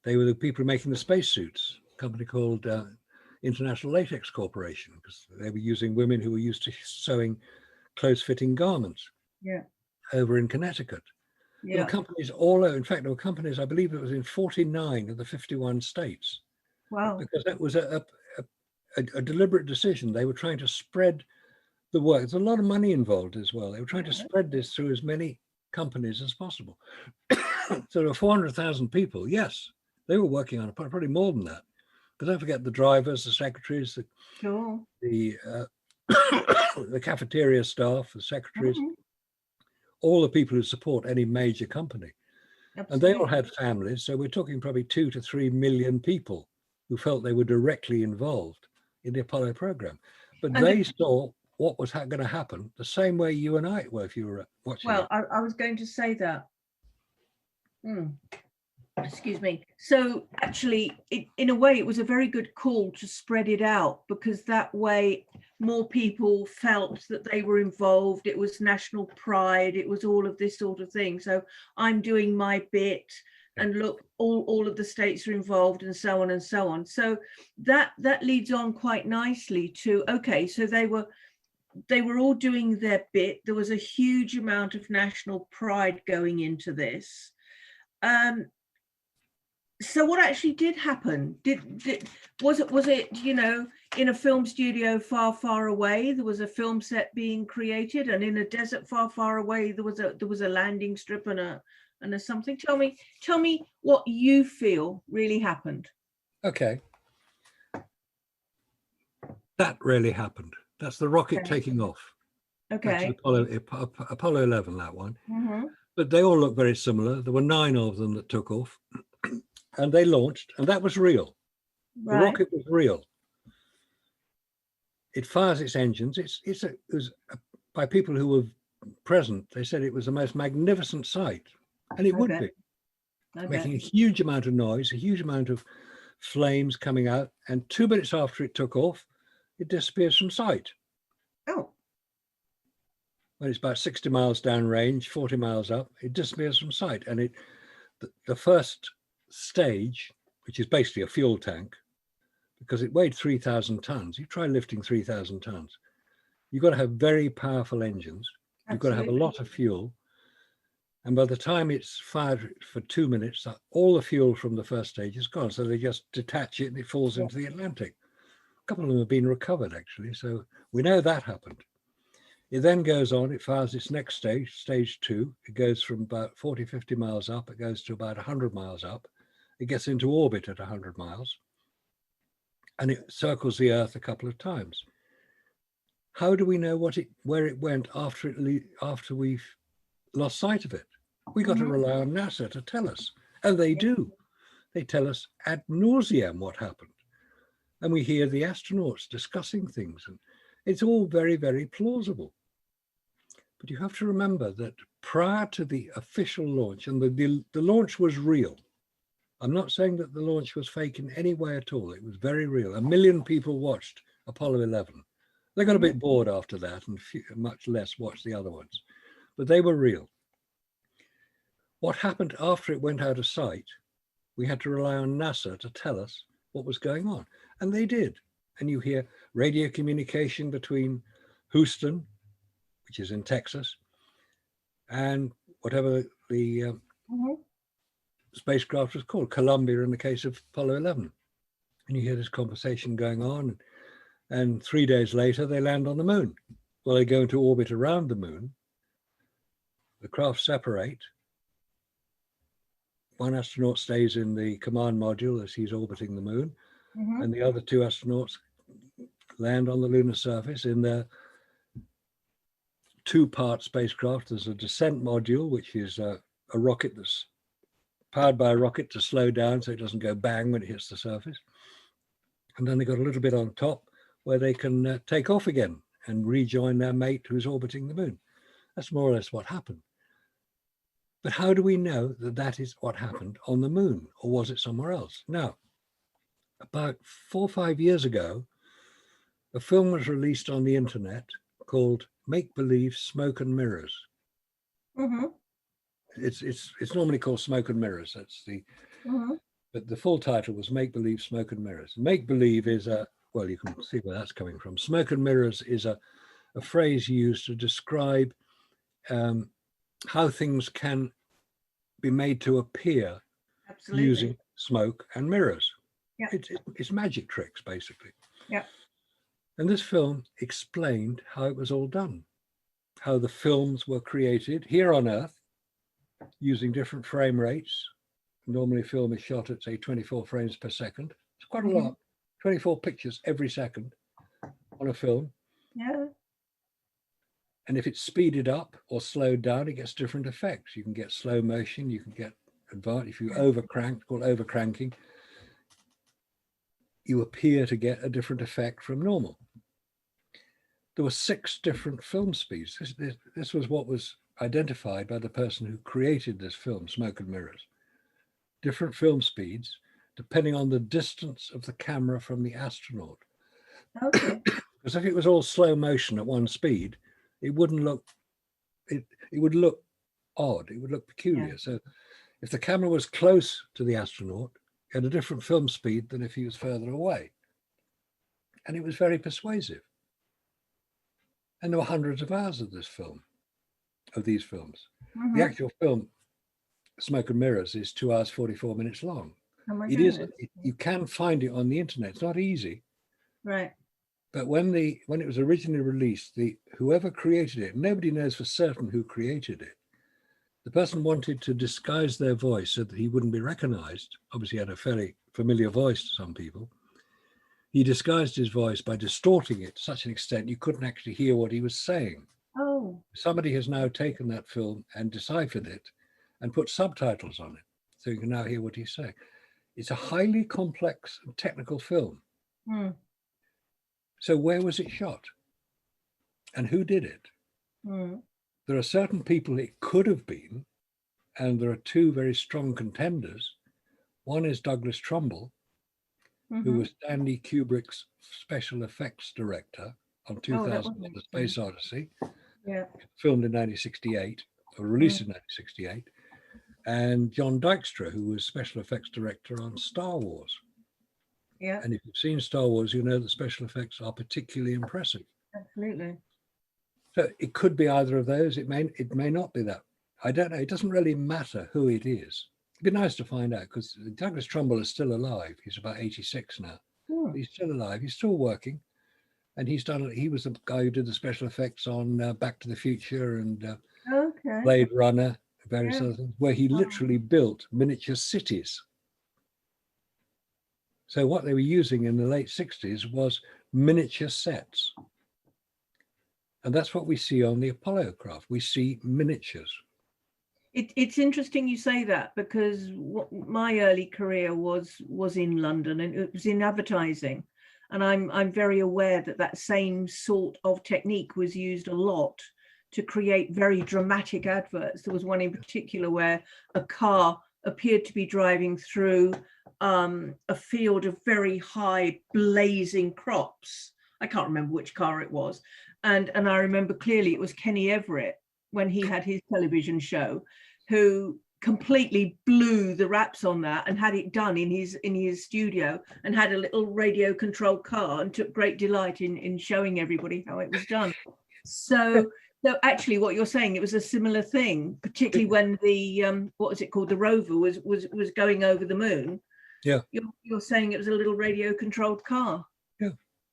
They were the people making the spacesuits, a company called International Latex Corporation, because they were using women who were used to sewing close-fitting garments over in Connecticut. There were companies all over. In fact, there were companies, I believe it was in 49 of the 51 states. Wow. Because that was a deliberate decision. They were trying to spread the work. There's a lot of money involved as well. They were trying to spread this through as many companies as possible. So there were 400,000 people. Yes, they were working on it, probably more than that. But don't forget the drivers, the secretaries, the cafeteria staff, the secretaries, all the people who support any major company. Absolutely. And they all had families. So we're talking probably 2 to 3 million people who felt they were directly involved in the Apollo program. But they saw what was going to happen the same way you and I were if you were watching it. Well, I was going to say that. Excuse me. So actually, in a way, it was a very good call to spread it out, because that way more people felt that they were involved. It was national pride. It was all of this sort of thing. So I'm doing my bit. and look, all of the states are involved, and so on and so on. So that leads on quite nicely to, okay, so they were all doing their bit. There was a huge amount of national pride going into this. So what actually did happen? Was it in a film studio far, far away, there was a film set being created, and in a desert far, far away, there was a landing strip and a something? Tell me what you feel really happened. Okay. That really happened. That's the rocket taking off. Okay. Apollo 11, that one. Mm-hmm. But they all look very similar. There were 9 of them that took off. And they launched, and that was real. Right. The rocket was real. It fires its engines. It was by people who were present. They said it was the most magnificent sight, and it would be, making a huge amount of noise, a huge amount of flames coming out. And 2 minutes after it took off, it disappears from sight. Oh. When it's about 60 miles downrange, 40 miles up, it disappears from sight. And the first stage, which is basically a fuel tank, because it weighed 3,000 tons. You try lifting 3,000 tons. You've got to have very powerful engines. You've got to have a lot of fuel. And by the time it's fired for 2 minutes, all the fuel from the first stage is gone. So they just detach it and it falls into the Atlantic. A couple of them have been recovered, actually. So we know that happened. It then goes on, it fires its next stage, stage 2. It goes from about 40, 50 miles up. It goes to about 100 miles up. It gets into orbit at 100 miles. And it circles the Earth a couple of times. How do we know where it went after we've lost sight of it? We got to rely on NASA to tell us. And they do. They tell us ad nauseam what happened. And we hear the astronauts discussing things. And it's all very, very plausible. But you have to remember that prior to the official launch, and the launch was real. I'm not saying that the launch was fake in any way at all. It was very real. 1 million people watched Apollo 11. They got a bit bored after that, and much less watched the other ones. But they were real. What happened after it went out of sight, we had to rely on NASA to tell us what was going on. And they did. And you hear radio communication between Houston, which is in Texas, and whatever the spacecraft was called, Columbia in the case of Apollo 11. And you hear this conversation going on, and 3 days later they land on the moon. Well, they go into orbit around the moon. The craft separate. One astronaut stays in the command module as he's orbiting the moon, and the other 2 astronauts land on the lunar surface in their 2-part spacecraft. There's a descent module, which is a rocket that's powered by a rocket to slow down so it doesn't go bang when it hits the surface. And then they got a little bit on top where they can take off again and rejoin their mate who's orbiting the moon. That's more or less what happened. But how do we know that that is what happened on the moon, or was it somewhere else? Now, about 4 or 5 years ago, a film was released on the internet called Make Believe Smoke and Mirrors. It's normally called Smoke and Mirrors. That's the but the full title was Make Believe Smoke and Mirrors. Make believe is well, you can see where that's coming from. Smoke and mirrors is a phrase used to describe how things can be made to appear using smoke and mirrors. It's magic tricks, basically. And this film explained how it was all done, how the films were created here on Earth using different frame rates. Normally film is shot at, say, 24 frames per second. It's quite a lot. 24 pictures every second on a film. And if it's speeded up or slowed down, it gets different effects. You can get slow motion, you can get advanced. If you overcrank, called overcranking, you appear to get a different effect from normal. There were 6 different film speeds. This was what was identified by the person who created this film, Smoke and Mirrors. Different film speeds, depending on the distance of the camera from the astronaut. Because if it was all slow motion at one speed, it wouldn't look, it would look odd, it would look peculiar. So If the camera was close to the astronaut, it had a different film speed than if he was further away. And it was very persuasive. And there were hundreds of hours of this film, of these films. Mhm. The actual film, Smoke and Mirrors, is 2 hours, 44 minutes long. Oh my It is, goodness. you can find it on the internet. It's not easy. Right. But when it was originally released, whoever created it, nobody knows for certain who created it. The person wanted to disguise their voice so that he wouldn't be recognized. Obviously, he had a fairly familiar voice to some people. He disguised his voice by distorting it to such an extent you couldn't actually hear what he was saying. Oh. Somebody has now taken that film and deciphered it and put subtitles on it, so you can now hear what he's saying. It's a highly complex and technical film. Mm. So where was it shot? And who did it? Mm. There are certain people it could have been, and there are two very strong contenders. One is Douglas Trumbull, who was Stanley Kubrick's special effects director on 2001: The Space Odyssey, filmed in 1968, or released in 1968, and John Dykstra, who was special effects director on Star Wars. Yeah. And if you've seen Star Wars, you know that special effects are particularly impressive. Absolutely. So it could be either of those. It may not be that. I don't know. It doesn't really matter who it is. It'd be nice to find out, because Douglas Trumbull is still alive. He's about 86 now. He's still alive. He's still working. And he was the guy who did the special effects on Back to the Future and Blade Runner, various other things, where he literally built miniature cities. So what they were using in the late 60s was miniature sets. And that's what we see on the Apollo craft. We see miniatures. It's interesting you say that, because my early career was in London, and it was in advertising. And I'm very aware that same sort of technique was used a lot to create very dramatic adverts. There was one in particular where a car appeared to be driving through a field of very high blazing crops. I can't remember which car it was. And I remember clearly it was Kenny Everett, when he had his television show, who completely blew the wraps on that and had it done in his studio, and had a little radio controlled car, and took great delight in showing everybody how it was done. So actually what you're saying, it was a similar thing, particularly when the what was it called, the rover was going over the moon. Yeah. You're saying it was a little radio controlled car. Yeah,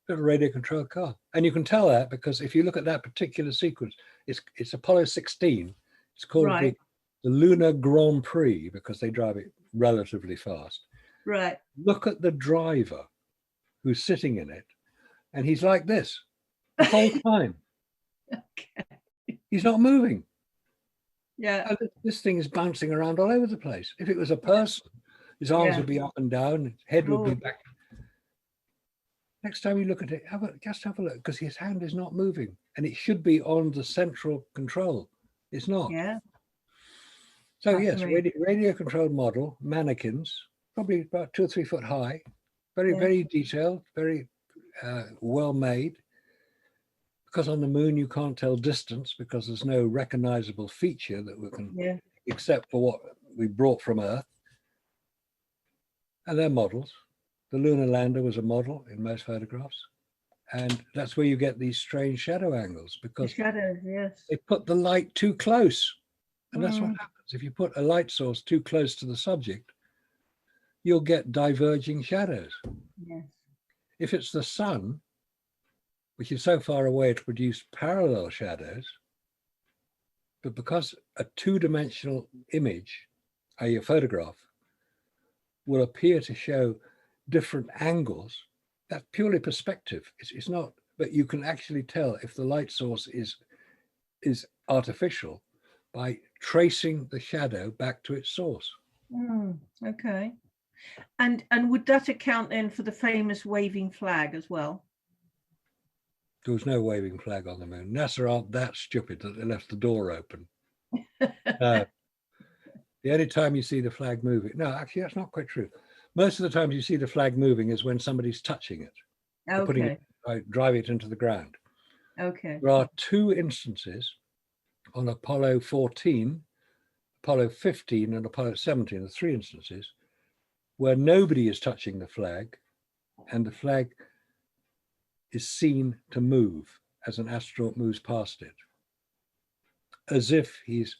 a radio controlled car. And you can tell that because if you look at that particular sequence, it's Apollo 16. It's called the Lunar Grand Prix because they drive it relatively fast. Right. Look at the driver who's sitting in it, and he's like this the whole time. Okay. He's not moving. Yeah. And this thing is bouncing around all over the place. If it was a person, his arms would be up and down, his head would be back. Next time you look at it, just have a look, because his hand is not moving, and it should be on the central control. It's not. Yeah. So yes, radio controlled model, mannequins, probably about 2 or 3 foot high, very detailed, very well made. Because on the moon you can't tell distance because there's no recognizable feature that we can, except for what we brought from Earth. And they're models. The lunar lander was a model in most photographs. And that's where you get these strange shadow angles, because they put the light too close. And that's what happens. If you put a light source too close to the subject, you'll get diverging shadows. Yes. If it's the sun, which is so far away to produce parallel shadows, but because a two-dimensional image, i.e. a photograph, will appear to show different angles, that's purely perspective. It's not, but you can actually tell if the light source is artificial by tracing the shadow back to its source. Okay. And would that account then for the famous waving flag as well? There was no waving flag on the moon. NASA aren't that stupid that they left the door open. The only time you see the flag moving, no, actually that's not quite true. Most of the times you see the flag moving is when somebody's touching it. Putting it, drive it into the ground. Okay. There are 2 instances on Apollo 14, Apollo 15 and Apollo 17 are 3 instances where nobody is touching the flag and the flag is seen to move as an astronaut moves past it, as if he's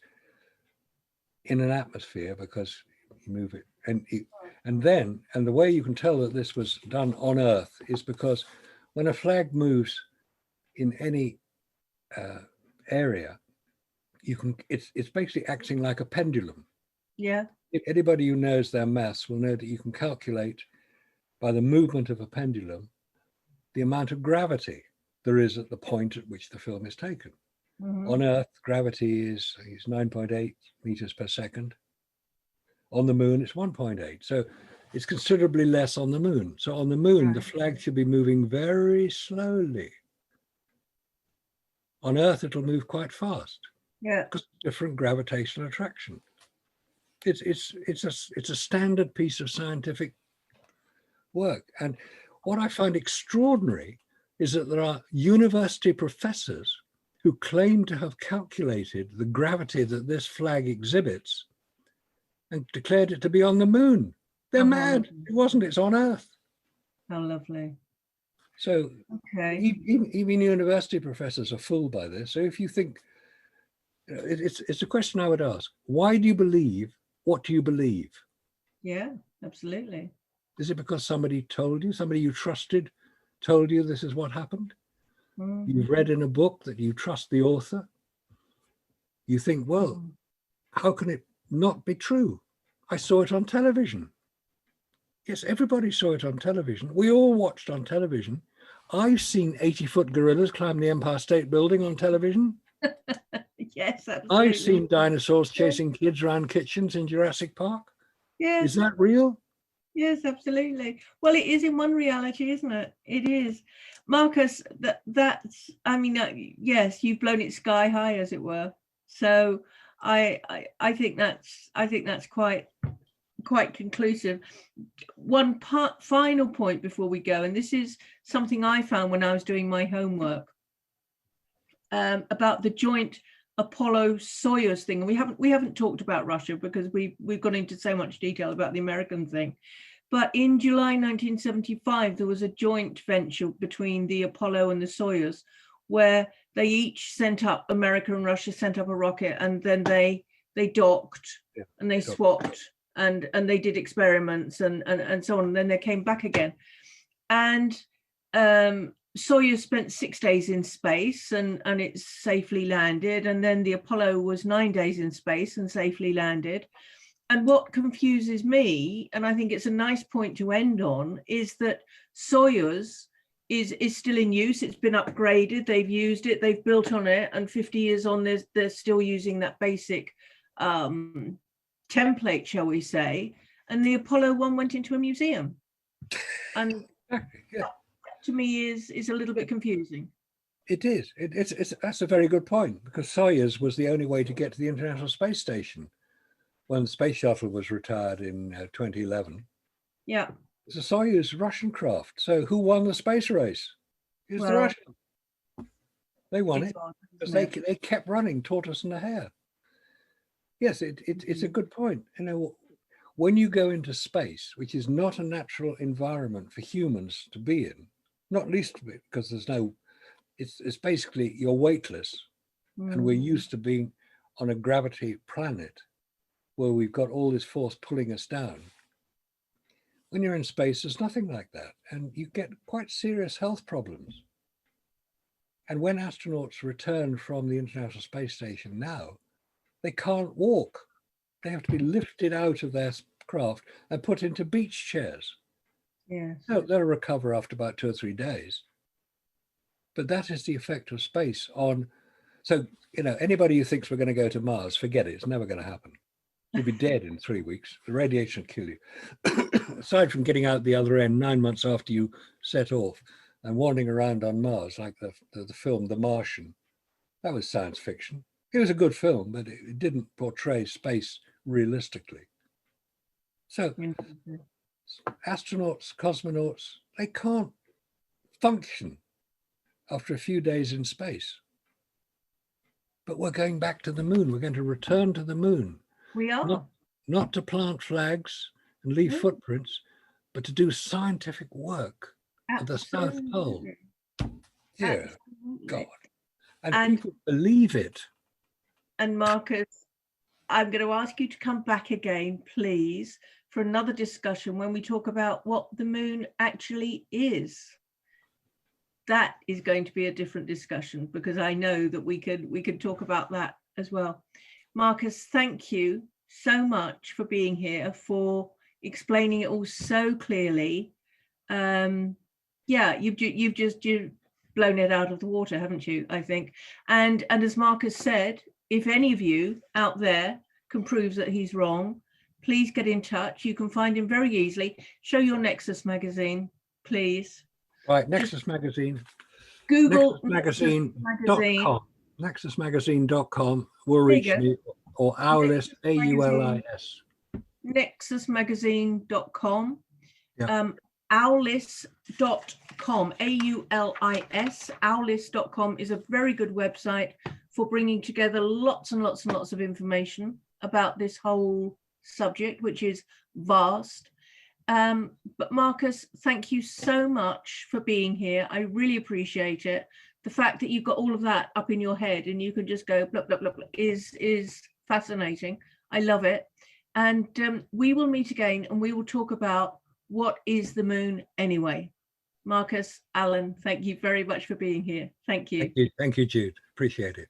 in an atmosphere because you move it. And the way you can tell that this was done on Earth is because when a flag moves in any area, it's basically acting like a pendulum. Yeah. Anybody who knows their maths will know that you can calculate by the movement of a pendulum the amount of gravity there is at the point at which the film is taken. On Earth, gravity is 9.8 meters per second. On the moon, it's 1.8. So it's considerably less on the moon. So on the moon, the flag should be moving very slowly. On Earth, it'll move quite fast. Yeah. Because of different gravitational attraction. It's a standard piece of scientific work. And what I find extraordinary is that there are university professors who claim to have calculated the gravity that this flag exhibits and declared it to be on the moon. They're mad. It wasn't. It's on Earth. How lovely. So even university professors are fooled by this. So if you think, it's a question I would ask. Why do you believe what do you believe? Yeah, absolutely. Is it because somebody told you, somebody you trusted told you this is what happened? You've read in a book that you trust the author. You think, well, how can it not be true? I saw it on television. Yes, everybody saw it on television. We all watched on television. I've seen 80-foot gorillas climb the Empire State Building on television. Yes, absolutely. I've seen dinosaurs chasing kids around kitchens in Jurassic Park. Yes. Is that real? Yes, absolutely. Well, it is in one reality, isn't it? It is. Marcus, that's, I mean, yes, you've blown it sky high, as it were. So I think that's quite conclusive. One final point before we go, and this is something I found when I was doing my homework about the joint Apollo-Soyuz thing. We haven't talked about Russia because we've gone into so much detail about the American thing. But in July 1975, there was a joint venture between the Apollo and the Soyuz, where they each sent up, America and Russia sent up a rocket, and then they docked and they swapped and they did experiments and so on. And then they came back again. And Soyuz spent 6 days in space and it safely landed. And then the Apollo was 9 days in space and safely landed. And what confuses me, and I think it's a nice point to end on, is that Soyuz is still in use. It's been upgraded. They've used it. They've built on it. And 50 years on, they're still using that basic template, shall we say. And the Apollo one went into a museum. And that, to me, is a little bit confusing. It is. That's a very good point, because Soyuz was the only way to get to the International Space Station when the space shuttle was retired in 2011. Yeah. It's a Soyuz Russian craft. So who won the space race? It was the Russians. They won it because they kept running, tortoise and a hare. Yes, it's a good point. You know, when you go into space, which is not a natural environment for humans to be in, not least because there's no, it's basically you're weightless, and we're used to being on a gravity planet where we've got all this force pulling us down. When you're in space, there's nothing like that, and you get quite serious health problems. And when astronauts return from the International Space Station now, they can't walk. They have to be lifted out of their craft and put into beach chairs. Yeah. So they'll recover after about 2 or 3 days. But that is the effect of space on. So, you know, anybody who thinks we're going to go to Mars, forget it. It's never going to happen. You'll be dead in 3 weeks. The radiation will kill you. Aside from getting out the other end 9 months after you set off and wandering around on Mars, like the film The Martian, that was science fiction. It was a good film, but it didn't portray space realistically. So astronauts, cosmonauts, they can't function after a few days in space. But we're going back to the moon. We're going to return to the moon. We are. Not to plant flags and leave No. footprints, but to do scientific work at the South Pole. Absolutely. Yeah, Absolutely. God. And And people believe it. And Marcus, I'm going to ask you to come back again, please, for another discussion when we talk about what the moon actually is. That is going to be a different discussion, because I know that we could talk about that as well. Marcus, thank you so much for being here, for explaining it all so clearly. Yeah, you've just blown it out of the water, haven't you? I think. And as Marcus said, if any of you out there can prove that he's wrong, please get in touch. You can find him very easily. Show your Nexus magazine, please. Right, Nexus Magazine. Google NexusMagazine.com. NexusMagazine.com will reach me, or Aulis, AULIS. NexusMagazine.com. Yeah. Aulis.com, AULIS. Aulis.com is a very good website for bringing together lots and lots and lots of information about this whole subject, which is vast. But Marcus, thank you so much for being here. I really appreciate it. The fact that you've got all of that up in your head and you can just go blah, blah, blah, blah, is fascinating. I love it. And we will meet again and we will talk about what is the moon anyway. Marcus, Alan, thank you very much for being here. Thank you. Thank you, Jude. Appreciate it.